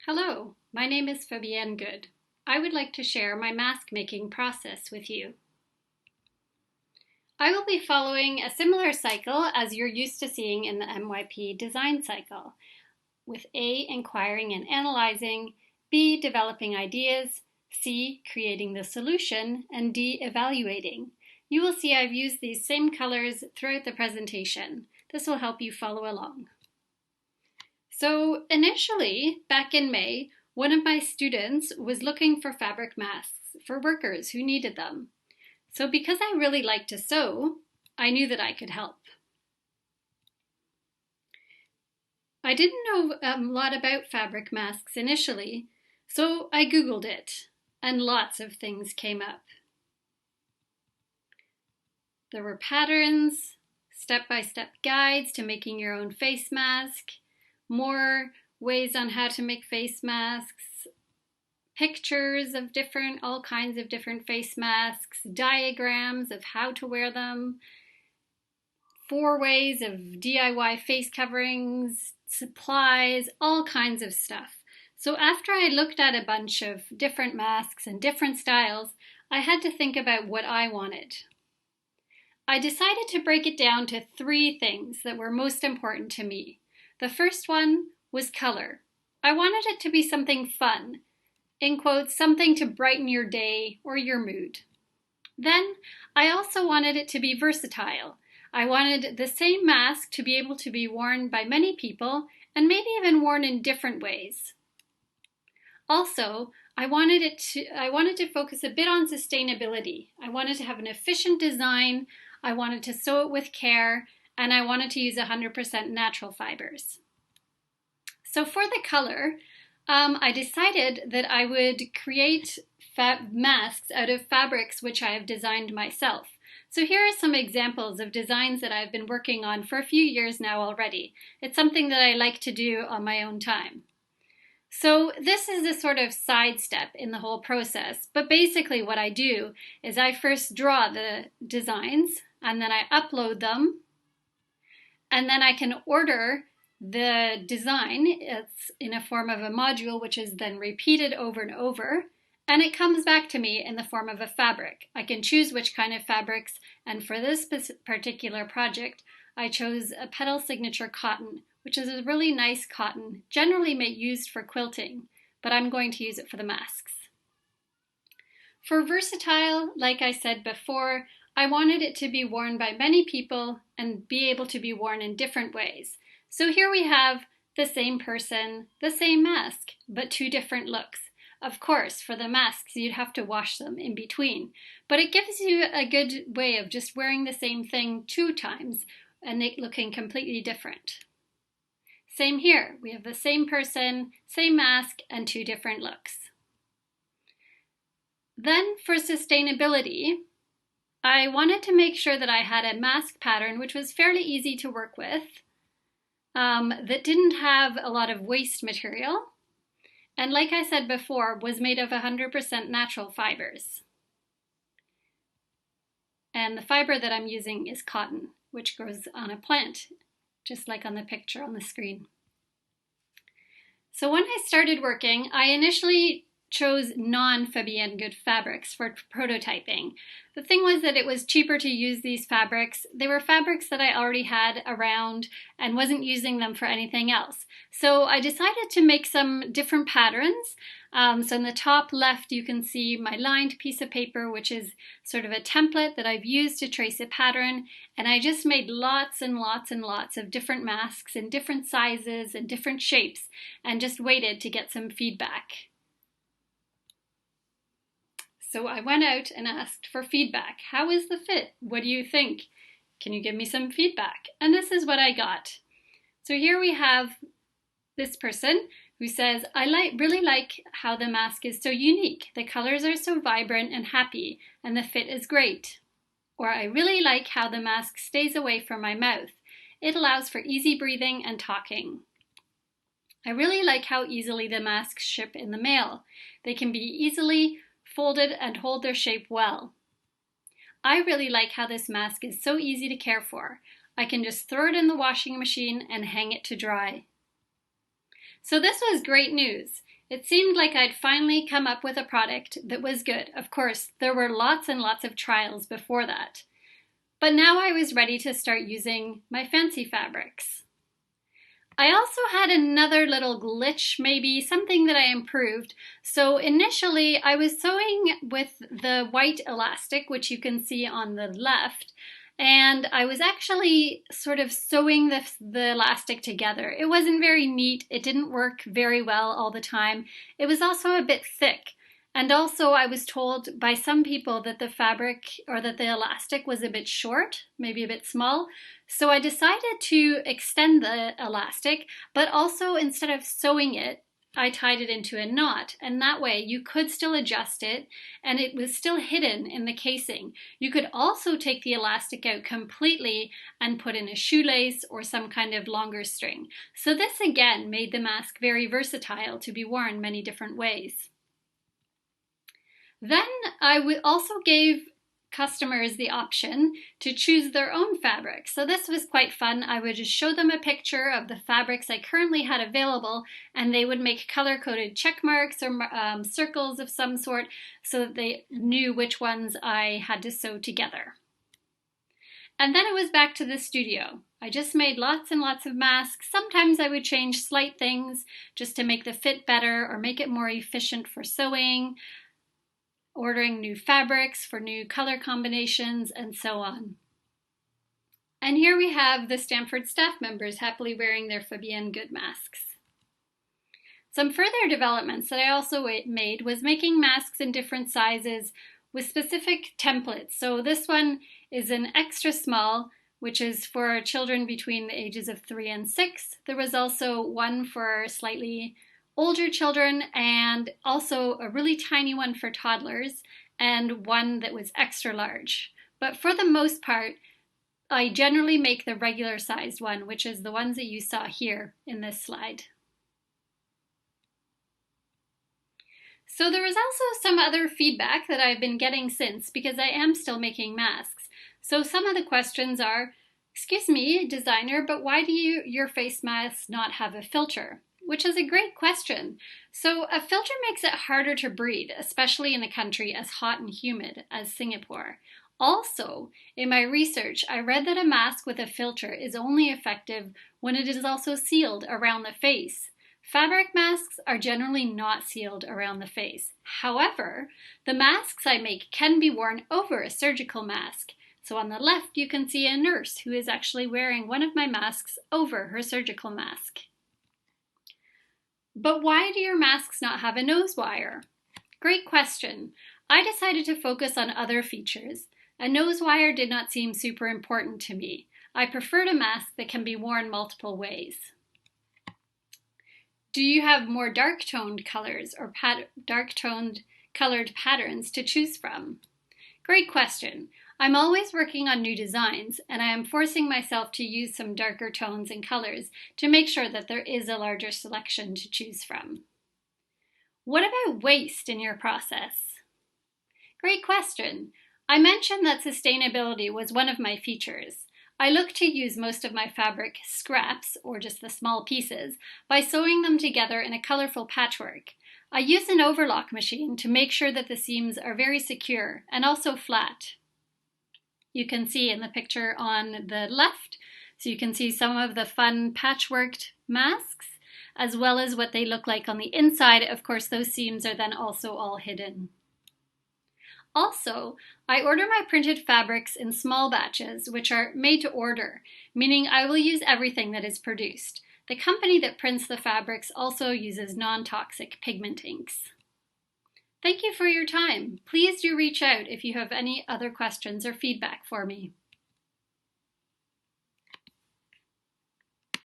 Hello, my name is Fabienne Good. I would like to share my mask making process with you. I will be following a similar cycle as you're used to seeing in the MYP design cycle, with A, inquiring and analyzing, B, developing ideas, C, creating the solution, and D, evaluating. You will see I've used these same colors throughout the presentation. This will help you follow along. So initially, back in May, one of my students was looking for fabric masks for workers who needed them. So because I really like to sew, I knew that I could help. I didn't know a lot about fabric masks initially, so I Googled it, and lots of things came up. There were patterns, step-by-step guides to making your own face mask, more ways on how to make face masks, pictures of all kinds of different face masks, diagrams of how to wear them, 4 ways of DIY face coverings, supplies, all kinds of stuff. So after I looked at a bunch of different masks and different styles, I had to think about what I wanted. I decided to break it down to 3 things that were most important to me. The first one was color. I wanted it to be something fun, in quotes, something to brighten your day or your mood. Then I also wanted it to be versatile. I wanted the same mask to be able to be worn by many people and maybe even worn in different ways. Also, I wanted to focus a bit on sustainability. I wanted to have an efficient design, I wanted to sew it with care, and I wanted to use 100% natural fibers. So for the color, I decided that I would create masks out of fabrics which I have designed myself. So here are some examples of designs that I've been working on for a few years now already. It's something that I like to do on my own time. So this is a sort of sidestep in the whole process, but basically what I do is I first draw the designs and then I upload them, and then I can order the design. It's in a form of a module which is then repeated over and over, and it comes back to me in the form of a fabric. I can choose which kind of fabrics, and for this particular project I chose a Petal Signature cotton, which is a really nice cotton, generally used for quilting, but I'm going to use it for the masks. For versatile, like I said before, I wanted it to be worn by many people and be able to be worn in different ways. So here we have the same person, the same mask, but 2 different looks. Of course, for the masks, you'd have to wash them in between, but it gives you a good way of just wearing the same thing 2 times and it looking completely different. Same here, we have the same person, same mask, and 2 different looks. Then for sustainability, I wanted to make sure that I had a mask pattern which was fairly easy to work with, that didn't have a lot of waste material, and like I said before, was made of 100% natural fibers. And the fiber that I'm using is cotton, which grows on a plant, just like on the picture on the screen. So when I started working, I initially chose non-Fabienne Good fabrics for prototyping. The thing was that it was cheaper to use these fabrics. They were fabrics that I already had around and wasn't using them for anything else. So I decided to make some different patterns. So in the top left you can see my lined piece of paper, which is sort of a template that I've used to trace a pattern, and I just made lots and lots and lots of different masks in different sizes and different shapes and just waited to get some feedback. So I went out and asked for feedback. How is the fit? What do you think? Can you give me some feedback? And this is what I got. So here we have this person who says, I really like how the mask is so unique. The colors are so vibrant and happy, and the fit is great. Or I really like how the mask stays away from my mouth. It allows for easy breathing and talking. I really like how easily the masks ship in the mail. They can be easily folded and hold their shape well. I really like how this mask is so easy to care for. I can just throw it in the washing machine and hang it to dry. So this was great news. It seemed like I'd finally come up with a product that was good. Of course, there were lots and lots of trials before that. But now I was ready to start using my fancy fabrics. I also had another little glitch, maybe something that I improved. So initially I was sewing with the white elastic, which you can see on the left, and I was actually sort of sewing the elastic together. It wasn't very neat. It didn't work very well all the time. It was also a bit thick. And also I was told by some people that the fabric or that the elastic was a bit short, maybe a bit small. So I decided to extend the elastic, but also instead of sewing it, I tied it into a knot, and that way you could still adjust it and it was still hidden in the casing. You could also take the elastic out completely and put in a shoelace or some kind of longer string. So this again made the mask very versatile to be worn many different ways. Then I also gave customers the option to choose their own fabric. So this was quite fun. I would just show them a picture of the fabrics I currently had available, and they would make color-coded check marks or circles of some sort so that they knew which ones I had to sew together. And then it was back to the studio. I just made lots and lots of masks. Sometimes I would change slight things just to make the fit better or make it more efficient for sewing, ordering new fabrics for new color combinations, and so on. And here we have the Stanford staff members happily wearing their Fabienne Good masks. Some further developments that I also made was making masks in different sizes with specific templates. So this one is an extra small, which is for children between the ages of 3 and 6. There was also one for slightly older children, and also a really tiny one for toddlers, and one that was extra large. But for the most part, I generally make the regular sized one, which is the ones that you saw here in this slide. So there was also some other feedback that I've been getting since, because I am still making masks. So some of the questions are, excuse me, designer, but why do your face masks not have a filter? Which is a great question. So a filter makes it harder to breathe, especially in a country as hot and humid as Singapore. Also, in my research, I read that a mask with a filter is only effective when it is also sealed around the face. Fabric masks are generally not sealed around the face. However, the masks I make can be worn over a surgical mask. So on the left, you can see a nurse who is actually wearing one of my masks over her surgical mask. But why do your masks not have a nose wire? Great question. I decided to focus on other features. A nose wire did not seem super important to me. I preferred a mask that can be worn multiple ways. Do you have more dark-toned colors or dark-toned colored patterns to choose from? Great question. I'm always working on new designs, and I am forcing myself to use some darker tones and colors to make sure that there is a larger selection to choose from. What about waste in your process? Great question. I mentioned that sustainability was one of my features. I look to use most of my fabric scraps, or just the small pieces, by sewing them together in a colorful patchwork. I use an overlock machine to make sure that the seams are very secure and also flat. You can see in the picture on the left, so you can see some of the fun patchworked masks, as well as what they look like on the inside. Of course, those seams are then also all hidden. Also, I order my printed fabrics in small batches, which are made to order, meaning I will use everything that is produced. The company that prints the fabrics also uses non-toxic pigment inks. Thank you for your time. Please do reach out if you have any other questions or feedback for me.